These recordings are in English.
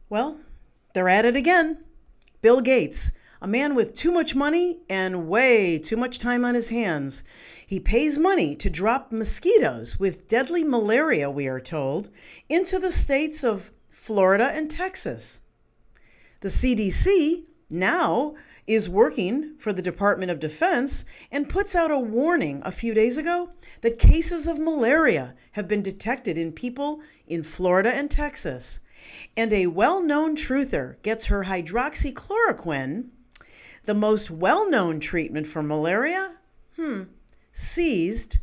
Well, they're at it again. Bill Gates, a man with too much money and way too much time on his hands. He pays money to drop mosquitoes with deadly malaria, we are told, into the states of Florida and Texas. The CDC now is working for the Department of Defense and puts out a warning a few days ago that cases of malaria have been detected in people in Florida and Texas. And a well-known truther gets her hydroxychloroquine, the most well-known treatment for malaria, seized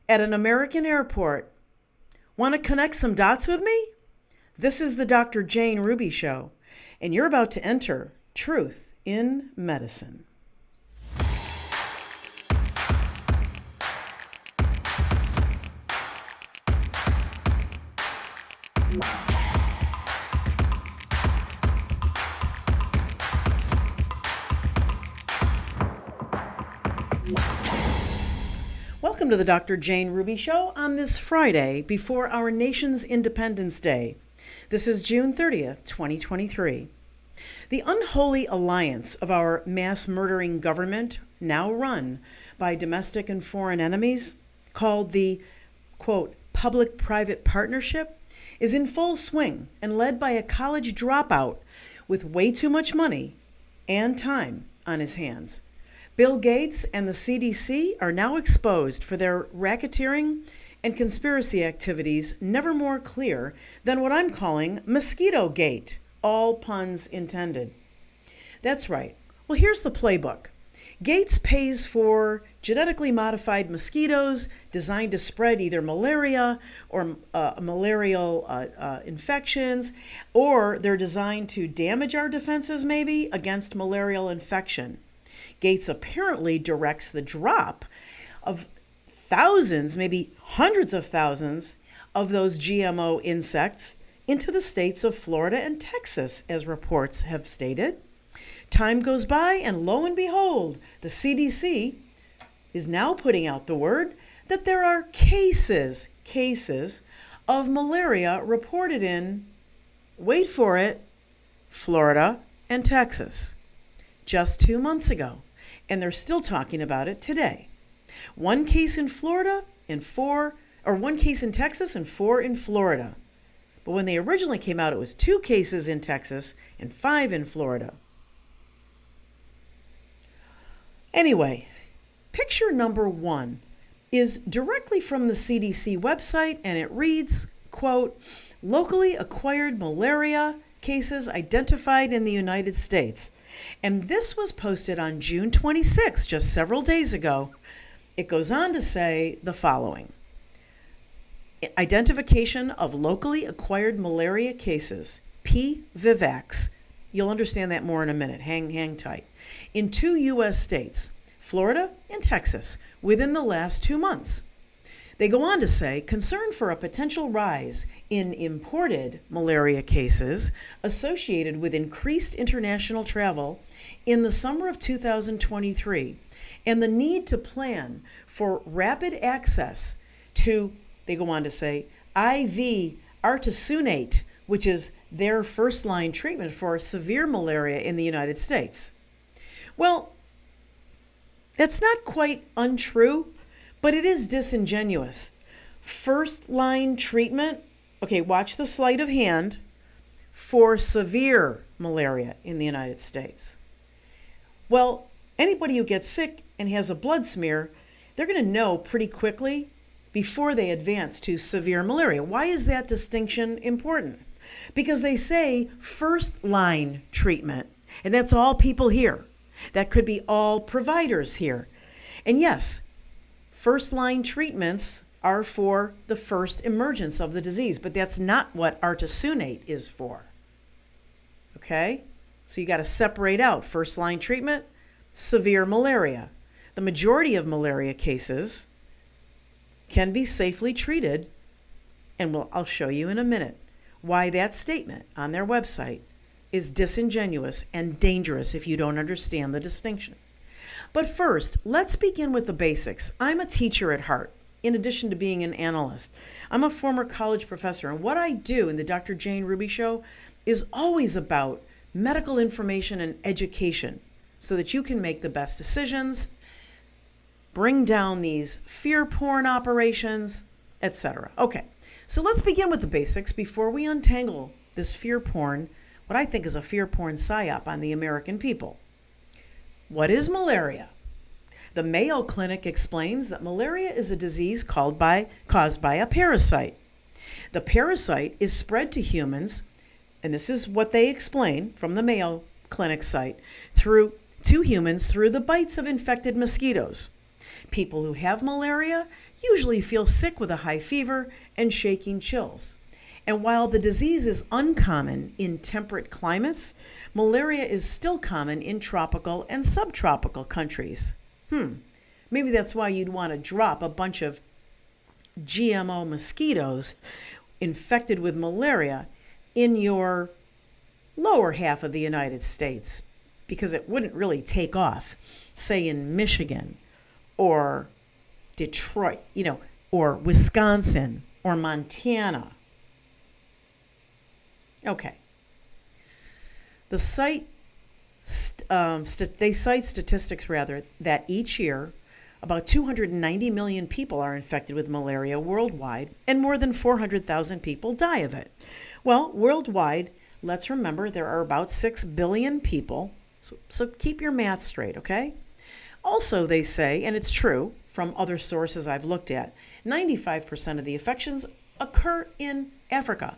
at an American airport. Want to connect some dots with me? This is the Dr.Jane Ruby Show, and you're about to enter Truth in Medicine. Welcome to the Dr. Jane Ruby Show on this Friday before our nation's Independence Day. This is June 30th, 2023. The unholy alliance of our mass-murdering government, now run by domestic and foreign enemies, called the, quote, public-private partnership, is in full swing and led by a college dropout with way too much money and time on his hands. Bill Gates and the CDC are now exposed for their racketeering and conspiracy activities never more clear than what I'm calling Mosquito Gate, all puns intended. That's right. Well, here's the playbook. Gates pays for genetically modified mosquitoes designed to spread either malaria or malarial infections, or they're designed to damage our defenses maybe against malarial infection. Gates apparently directs the drop of thousands, maybe hundreds of thousands of those GMO insects into the states of Florida and Texas, as reports have stated. Time goes by, and lo and behold, the CDC is now putting out the word that there are cases of malaria reported in, wait for it, Florida and Texas, just 2 months ago. And they're still talking about it today. One case in Florida and one case in Texas and 4 in Florida. But when they originally came out, it was 2 cases in Texas and 5 in Florida. Anyway, picture number 1 is directly from the CDC website, and it reads, quote, locally acquired malaria cases identified in the United States. And this was posted on June 26, just several days ago. It goes on to say the following. Identification of locally acquired malaria cases, P. vivax. You'll understand that more in a minute. Hang tight. In 2 U.S. states, Florida and Texas, within the last 2 months. They go on to say, concern for a potential rise in imported malaria cases associated with increased international travel in the summer of 2023, and the need to plan for rapid access to, they go on to say, IV artesunate, which is their first-line treatment for severe malaria in the United States. Well, that's not quite untrue, but it is disingenuous. First-line treatment, okay, watch the sleight of hand, for severe malaria in the United States. Well, anybody who gets sick and has a blood smear, they're going to know pretty quickly before they advance to severe malaria. Why is that distinction important? Because they say first-line treatment, and that's all people hear. That could be all providers here. And yes, first-line treatments are for the first emergence of the disease, but that's not what artesunate is for. Okay? So you got to separate out first-line treatment, severe malaria. The majority of malaria cases can be safely treated, and I'll show you in a minute why that statement on their website is disingenuous and dangerous if you don't understand the distinction. But first, let's begin with the basics. I'm a teacher at heart, in addition to being an analyst. I'm a former college professor, and what I do in the Dr. Jane Ruby Show is always about medical information and education so that you can make the best decisions, bring down these fear porn operations, etc. Okay, so let's begin with the basics before we untangle this fear porn, what I think is a fear porn psyop on the American people. What is malaria? The Mayo Clinic explains that malaria is a disease caused by a parasite. The parasite is spread to humans, and this is what they explain from the Mayo Clinic site, to humans through the bites of infected mosquitoes. People who have malaria usually feel sick with a high fever and shaking chills. And while the disease is uncommon in temperate climates, malaria is still common in tropical and subtropical countries. Maybe that's why you'd want to drop a bunch of GMO mosquitoes infected with malaria in your lower half of the United States, because it wouldn't really take off, say in Michigan or Detroit, or Wisconsin or Montana. Okay. The site they cite statistics that each year about 290 million people are infected with malaria worldwide, and more than 400,000 people die of it. Well, worldwide, let's remember there are about 6 billion people, so keep your math straight, okay? Also, they say, and it's true from other sources I've looked at, 95% of the infections occur in Africa.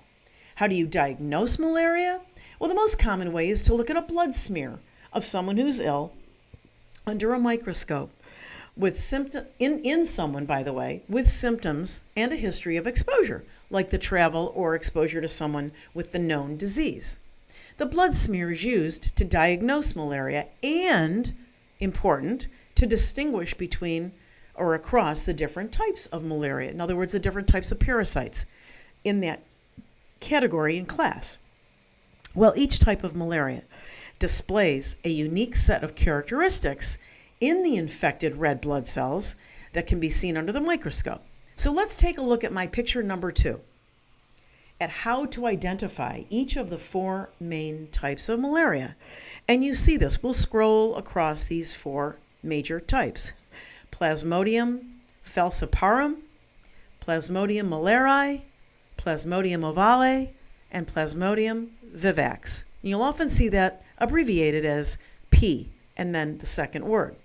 How do you diagnose malaria? Well, the most common way is to look at a blood smear of someone who's ill under a microscope with in someone, by the way, with symptoms and a history of exposure, like the travel or exposure to someone with the known disease. The blood smear is used to diagnose malaria and, important, to distinguish between or across the different types of malaria. In other words, the different types of parasites in that category and class. Well, each type of malaria displays a unique set of characteristics in the infected red blood cells that can be seen under the microscope. So let's take a look at my picture number 2, at how to identify each of the 4 main types of malaria. And you see this. We'll scroll across these 4 major types: Plasmodium falciparum, Plasmodium malariae, Plasmodium ovale, and Plasmodium vivax. You'll often see that abbreviated as P and then the second word.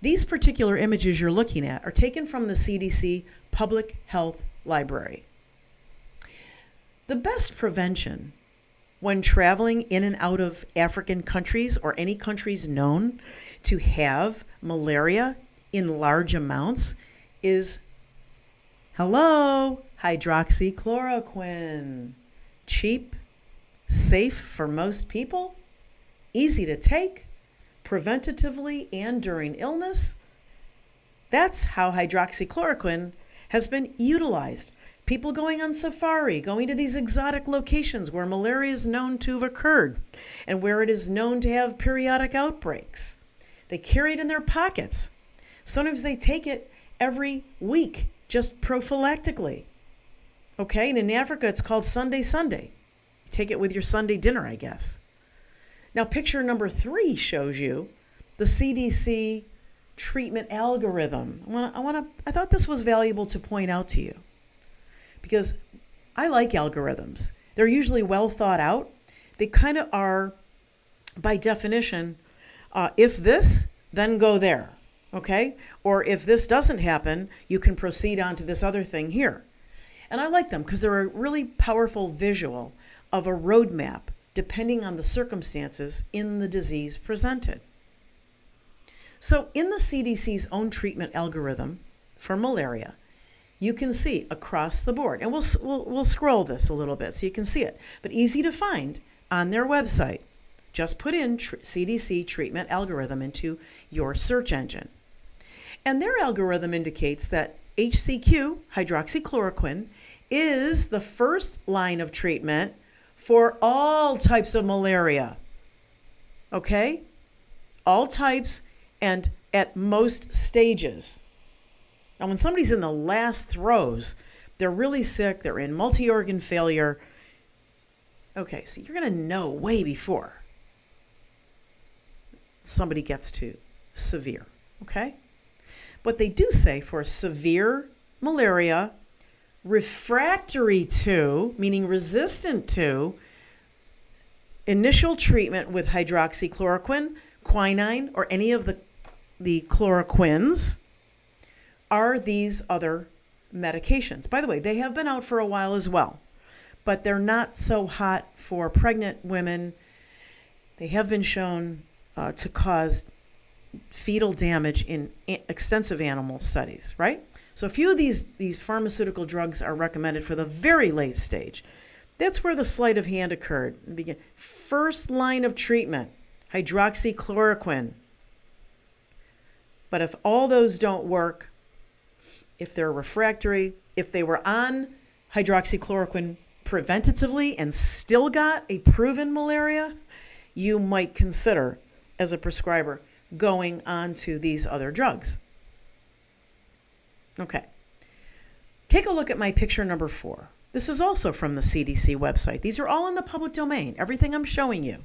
These particular images you're looking at are taken from the CDC Public Health Library. The best prevention when traveling in and out of African countries or any countries known to have malaria in large amounts is, hydroxychloroquine. Cheap, safe for most people, easy to take, preventatively and during illness. That's how hydroxychloroquine has been utilized. People going on safari, going to these exotic locations where malaria is known to have occurred and where it is known to have periodic outbreaks. They carry it in their pockets. Sometimes they take it every week, just prophylactically. Okay, and in Africa, it's called Sunday. Take it with your Sunday dinner, I guess. Now, picture number 3 shows you the CDC treatment algorithm. I thought this was valuable to point out to you because I like algorithms. They're usually well thought out. They kind of are, by definition, if this, then go there, okay? Or if this doesn't happen, you can proceed on to this other thing here. And I like them because they're a really powerful visual of a roadmap depending on the circumstances in the disease presented. So in the CDC's own treatment algorithm for malaria, you can see across the board, and we'll scroll this a little bit so you can see it, but easy to find on their website. Just put in CDC treatment algorithm into your search engine. And their algorithm indicates that HCQ, hydroxychloroquine, is the first line of treatment for all types of malaria. Okay? All types and at most stages. Now, when somebody's in the last throes, they're really sick, they're in multi-organ failure, Okay, so you're going to know way before somebody gets to severe, okay? But they do say for severe malaria, refractory to, meaning resistant to, initial treatment with hydroxychloroquine, quinine, or any of the chloroquines are these other medications. By the way, they have been out for a while as well, but they're not so hot for pregnant women. They have been shown to cause fetal damage in extensive animal studies, right? So a few of these pharmaceutical drugs are recommended for the very late stage. That's where the sleight of hand occurred. First line of treatment, hydroxychloroquine. But if all those don't work, if they're refractory, if they were on hydroxychloroquine preventatively and still got a proven malaria, you might consider, as a prescriber, going on to these other drugs. Okay. Take a look at my picture number 4. This is also from the CDC website. These are all in the public domain, everything I'm showing you.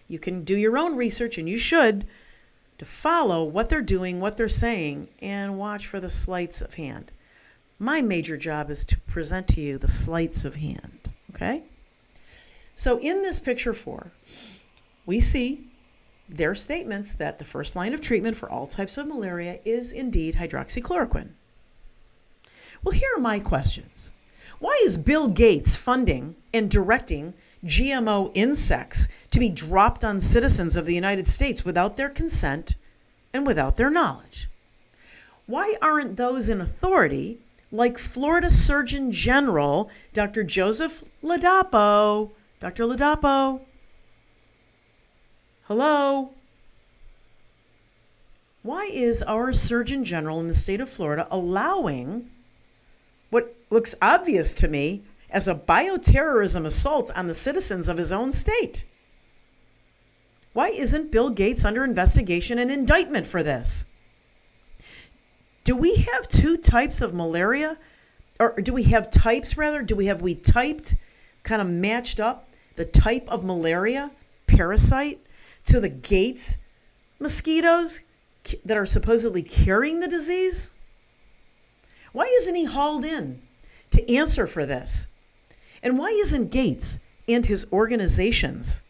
You can do your own research, and you should, to follow what they're doing, what they're saying, and watch for the sleights of hand. My major job is to present to you the sleights of hand, okay? So in this picture 4, we see their statements that the first line of treatment for all types of malaria is indeed hydroxychloroquine. Well, here are my questions. Why is Bill Gates funding and directing GMO insects to be dropped on citizens of the United States without their consent and without their knowledge? Why aren't those in authority, like Florida Surgeon General Dr. Joseph Ladapo? Dr. Ladapo? Hello? Why is our Surgeon General in the state of Florida allowing what looks obvious to me as a bioterrorism assault on the citizens of his own state? Why isn't Bill Gates under investigation and indictment for this? Do we have two types of malaria? Or do we have types, rather? We typed, kind of matched up the type of malaria parasite to the Gates mosquitoes that are supposedly carrying the disease? Why isn't he hauled in to answer for this? And why isn't Gates and his organizations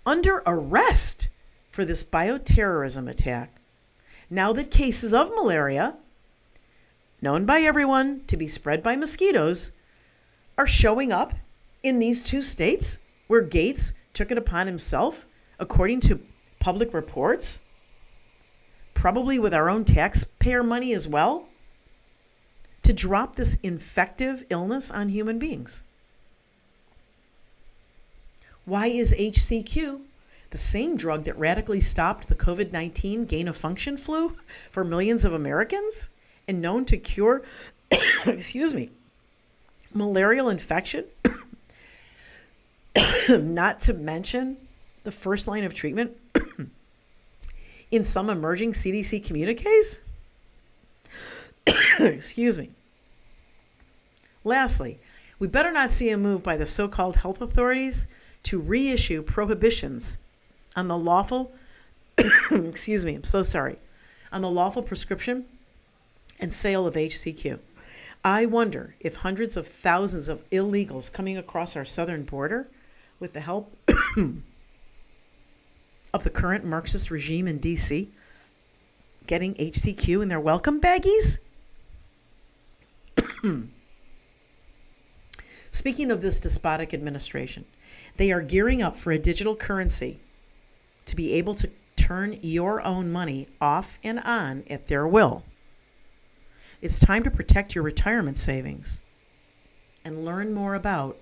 under arrest for this bioterrorism attack now that cases of malaria, known by everyone to be spread by mosquitoes, are showing up in these two states where Gates took it upon himself, according to public reports, probably with our own taxpayer money as well, to drop this infective illness on human beings? Why is HCQ, the same drug that radically stopped the COVID-19 gain-of-function flu for millions of Americans and known to cure, malarial infection, not to mention the first line of treatment in some emerging CDC communiques? Lastly, we better not see a move by the so-called health authorities to reissue prohibitions on the lawful, on the lawful prescription and sale of HCQ. I wonder if hundreds of thousands of illegals coming across our southern border with the help of the current Marxist regime in D.C. getting HCQ in their welcome baggies? Speaking of this despotic administration, they are gearing up for a digital currency to be able to turn your own money off and on at their will. It's time to protect your retirement savings and learn more about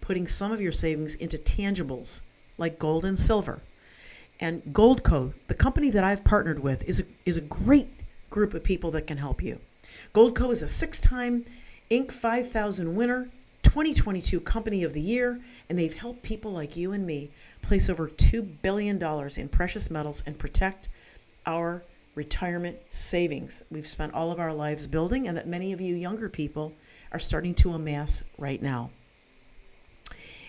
putting some of your savings into tangibles like gold and silver. And Goldco, the company that I've partnered with, is a great group of people that can help you. Goldco is a 6-time Inc. 5000 winner, 2022 Company of the Year, and they've helped people like you and me place over $2 billion in precious metals and protect our retirement savings we've spent all of our lives building, and that many of you younger people are starting to amass right now.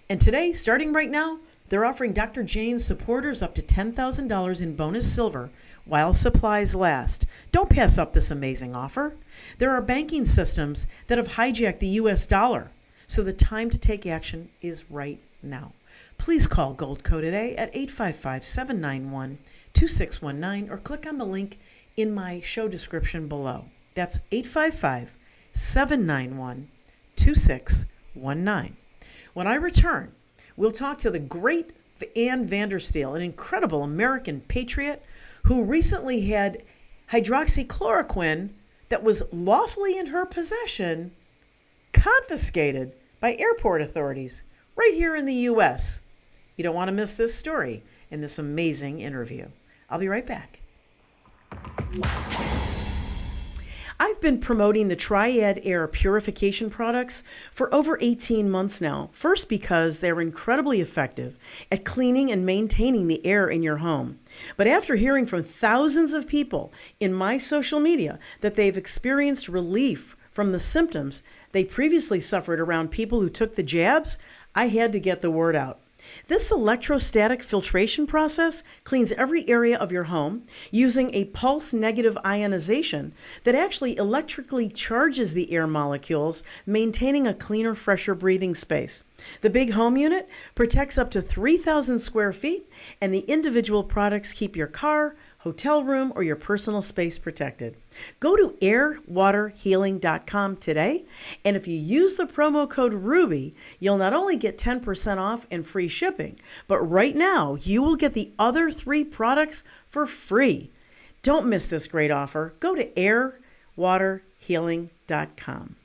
And today, starting right now, they're offering Dr. Jane's supporters up to $10,000 in bonus silver while supplies last. Don't pass up this amazing offer. There are banking systems that have hijacked the US dollar, so the time to take action is right now. Please call Goldco today at 855-791-2619 or click on the link in my show description below. That's 855-791-2619. When I return, we'll talk to the great Ann Vandersteel, an incredible American patriot who recently had hydroxychloroquine that was lawfully in her possession confiscated by airport authorities right here in the U.S. You don't want to miss this story in this amazing interview. I'll be right back. I've been promoting the Triad Air purification products for over 18 months now. First, because they're incredibly effective at cleaning and maintaining the air in your home. But after hearing from thousands of people in my social media that they've experienced relief from the symptoms they previously suffered around people who took the jabs, I had to get the word out. This electrostatic filtration process cleans every area of your home using a pulse negative ionization that actually electrically charges the air molecules, maintaining a cleaner, fresher breathing space. The big home unit protects up to 3,000 square feet, and the individual products keep your car, hotel room, or your personal space protected. Go to airwaterhealing.com today, and if you use the promo code RUBY, you'll not only get 10% off and free shipping, but right now you will get the other 3 products for free. Don't miss this great offer. Go to airwaterhealing.com.